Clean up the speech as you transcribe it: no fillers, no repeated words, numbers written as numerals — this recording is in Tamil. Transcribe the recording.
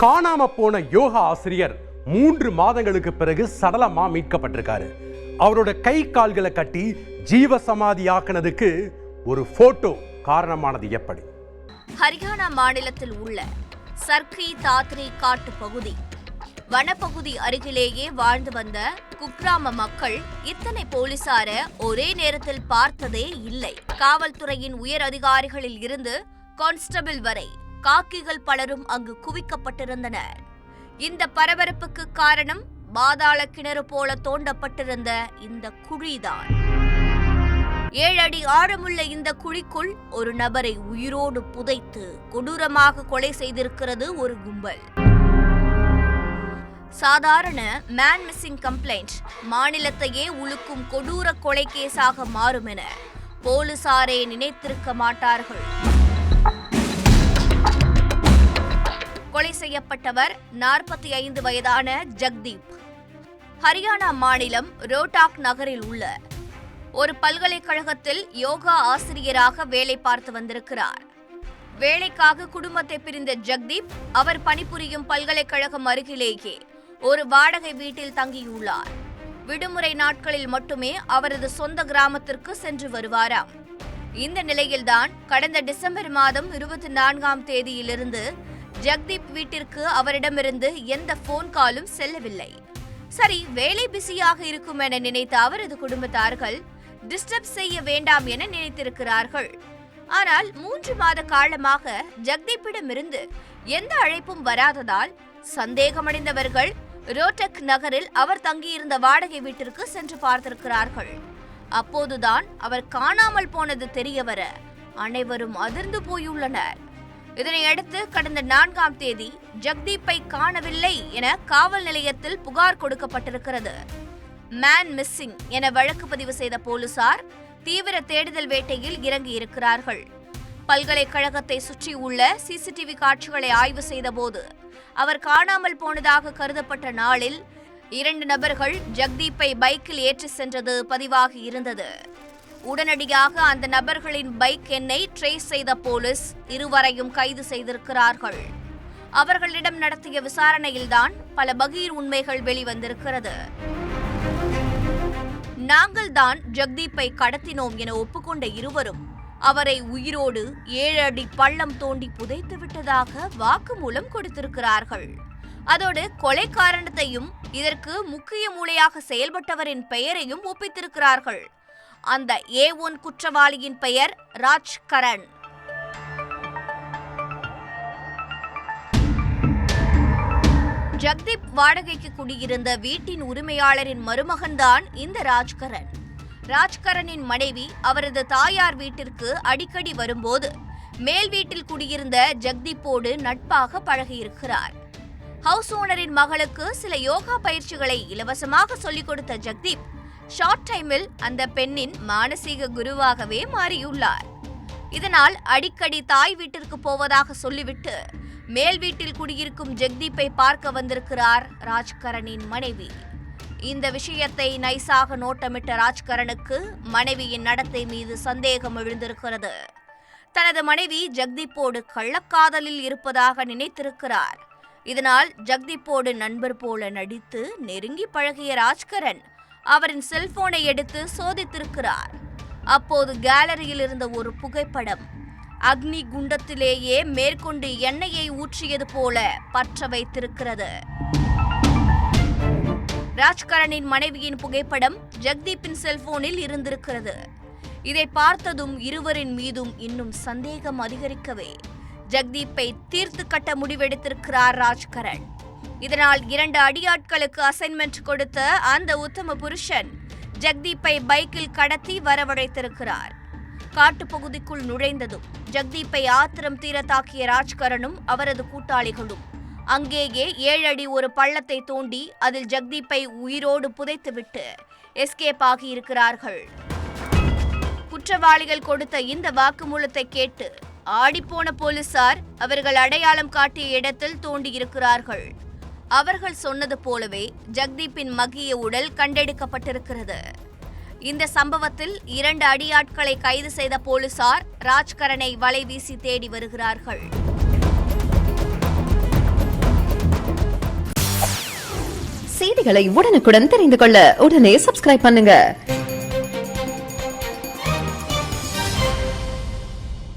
காணாம போன யோகா ஆசிரியர் 3 மாதங்களுக்கு பிறகு சடலமா மீட்கப்பட்டிருக்காரு. அவரோட கை கால்களை கட்டி ஜீவசமாதி ஆக்கினதுக்கு ஒரு போட்டோ காரணமானது எப்படி? ஹரியானா மாநிலத்தில் உள்ள சர்க்கி தாத்ரி காட்டு பகுதி வனப்பகுதி அருகிலேயே வாழ்ந்து வந்த குக்கிராம மக்கள் இத்தனை போலீசார ஒரே நேரத்தில் பார்த்ததே இல்லை. காவல்துறையின் உயர் அதிகாரிகளில் இருந்து கான்ஸ்டபிள் வரை காக்கிகள் பலரும் அங்கு குவிக்கப்பட்டிருந்தனர். இந்த பரபரப்புக்கு காரணம் பாதாள கிணறு போல தோண்டப்பட்டிருந்த இந்த குழிதான். 7 அடி ஆழமுள்ள இந்த குழிக்குள் ஒரு நபரை உயிரோடு புதைத்து கொடூரமாக கொலை செய்திருக்கிறது ஒரு கும்பல். சாதாரண மேன் மிஸ்ஸிங் கம்ப்ளைண்ட் மாநிலத்தையே உலுக்கும் கொடூர கொலை கேஸாக மாறும் என போலீசாரே நினைத்திருக்க மாட்டார்கள். கொலை செய்யப்பட்டவர் 45 வயதான ஜக்தீப். ஹரியானா மாநிலம் ரோட்டாக் நகரில் உள்ள ஒரு பல்கலைக்கழகத்தில் யோகா ஆசிரியராக வேலை பார்த்து வந்திருக்கிறார். வேலைக்காக குடும்பத்தை பிரிந்த ஜக்தீப் அவர் பணிபுரியும் பல்கலைக்கழகம் அருகிலேயே ஒரு வாடகை வீட்டில் தங்கியுள்ளார். விடுமுறை நாட்களில் மட்டுமே அவரது சொந்த கிராமத்திற்கு சென்று வருவாராம். இந்த நிலையில்தான் கடந்த டிசம்பர் மாதம் 24ஆம் தேதியிலிருந்து ஜக்தீப் வீட்டிற்கு அவரிடமிருந்து எந்த போன் காலும் செல்லவில்லை. சரி, வேலை பிஸியாக இருக்கும் என நினைத்த அவரது குடும்பத்தார்கள் டிஸ்டர்ப் செய்ய வேண்டாம் என நினைத்திருக்கிறார்கள். ஆனால் 3 மாத காலமாக ஜக்தீப்பிடமிருந்து எந்த அழைப்பும் வராததால் சந்தேகமடைந்தவர்கள் ரோட்டக் நகரில் அவர் தங்கியிருந்த வாடகை வீட்டிற்கு சென்று பார்த்திருக்கிறார்கள். அப்போதுதான் அவர் காணாமல் போனது தெரியவர அனைவரும் அதிர்ந்து போயுள்ளனர். இதனையடுத்து கடந்த 4ஆம் தேதி ஜக்தீப்பை காணவில்லை என காவல் நிலையத்தில் புகார் கொடுக்கப்பட்டிருக்கிறது. மேன் மிஸ்ஸிங் என வழக்கு பதிவு செய்த போலீசார் தீவிர தேடுதல் வேட்டையில் இறங்கியிருக்கிறார்கள். பல்கலைக்கழகத்தை சுற்றியுள்ள சிசிடிவி காட்சிகளை ஆய்வு செய்தபோது அவர் காணாமல் போனதாக கருதப்பட்ட நாளில் 2 நபர்கள் ஜக்தீப்பை பைக்கில் ஏற்றி சென்றது பதிவாகி இருந்தது. உடனடியாக அந்த நபர்களின் பைக் எண்ணை ட்ரேஸ் செய்த போலீஸ் இருவரையும் கைது செய்திருக்கிறார்கள். அவர்களிடம் நடத்திய விசாரணையில்தான் பல பகீர் உண்மைகள் வெளிவந்திருக்கிறது. நாங்கள் தான் ஜக்தீப்பை கடத்தினோம் என ஒப்புக்கொண்ட இருவரும் அவரை உயிரோடு 7 அடி பள்ளம் தோண்டி புதைத்து விட்டதாக வாக்குமூலம் கொடுத்திருக்கிறார்கள். அதோடு கொலை காரணத்தையும் இதற்கு முக்கிய மூளையாக செயல்பட்டவரின் பெயரையும் ஒப்பித்திருக்கிறார்கள். அந்த A1 குற்றவாளியின் பெயர் ராஜ்கரண். ஜக்தீப் வாடகைக்கு குடியிருந்த வீட்டின் உரிமையாளரின் மருமகன்தான் இந்த ராஜ்கரண். ராஜ்கரனின் மனைவி அவரது தாயார் வீட்டிற்கு அடிக்கடி வரும்போது மேல் வீட்டில் குடியிருந்த ஜக்தீப்போடு நட்பாக பழகியிருக்கிறார். ஹவுஸ் ஓனரின் மகளுக்கு சில யோகா பயிற்சிகளை இலவசமாக சொல்லிக் கொடுத்த ஜக்தீப் ஷார்ட் டைமில் அந்த பெண்ணின் மானசீக குருவாகவே மாறியுள்ளார். இதனால் அடிக்கடி தாய் வீட்டிற்கு போவதாக சொல்லிவிட்டு மேல் வீட்டில் குடியிருக்கும் ஜக்தீப்பை பார்க்க வந்திருக்கிறார் ராஜ்கரனின் மனைவி. இந்த விஷயத்தை நைசாக நோட்டமிட்ட ராஜ்கரனுக்கு மனைவியின் நடத்தை மீது சந்தேகம் எழுந்திருக்கிறது. தனது மனைவி ஜக்தீப்போடு கள்ளக்காதலில் இருப்பதாக நினைத்திருக்கிறார். இதனால் ஜக்தீப்போடு நண்பர் போல நடித்து நெருங்கி பழகிய ராஜ்கரன் அவரின் செல்போனை எடுத்து சோதித்திருக்கிறார். அப்போது கேலரியில் இருந்த ஒரு புகைப்படம் அக்னி குண்டத்திலேயே மேற்கொண்டு எண்ணெயை ஊற்றியது போல பற்ற வைத்திருக்கிறது. ராஜ்கரனின் மனைவியின் புகைப்படம் ஜக்தீப்பின் செல்போனில் இருந்திருக்கிறது. இதை பார்த்ததும் இருவரின் மீதும் இன்னும் சந்தேகம் அதிகரிக்கவே ஜக்தீப்பை தீர்த்து கட்ட முடிவெடுத்திருக்கிறார் ராஜ்கரண். இதனால் 2 அடியாட்களுக்கு அசைன்மெண்ட் கொடுத்த அந்த உத்தம புருஷன் ஜக்தீப்பை பைக்கில் கடத்தி வரவழைத்திருக்கிறார். காட்டுப்பகுதிக்குள் நுழைந்ததும் ஜக்தீப்பை ஆத்திரம் தீர தாக்கிய ராஜ்கரனும் அவரது கூட்டாளிகளும் அங்கேயே 7 அடி ஒரு பள்ளத்தை தோண்டி அதில் ஜக்தீப்பை உயிரோடு புதைத்துவிட்டு எஸ்கேப் ஆகியிருக்கிறார்கள். குற்றவாளிகள் கொடுத்த இந்த வாக்குமூலத்தை கேட்டு ஆடிப்போன போலீசார் அவர்கள் அடையாளம் காட்டிய இடத்தில் தோண்டியிருக்கிறார்கள். அவர்கள் சொன்னது போலவே ஜக்தீப்பின் மகிய உடல் கண்டெடுக்கப்பட்டிருக்கிறது. இந்த சம்பவத்தில் 2 அடியாட்களை கைது செய்த போலீசார் ராஜ்கரனை வலை வீசி தேடி வருகிறார்கள். செய்திகளை உடனுக்குடன் தெரிந்து கொள்ள உடனே சப்ஸ்கிரைப் பண்ணுங்க.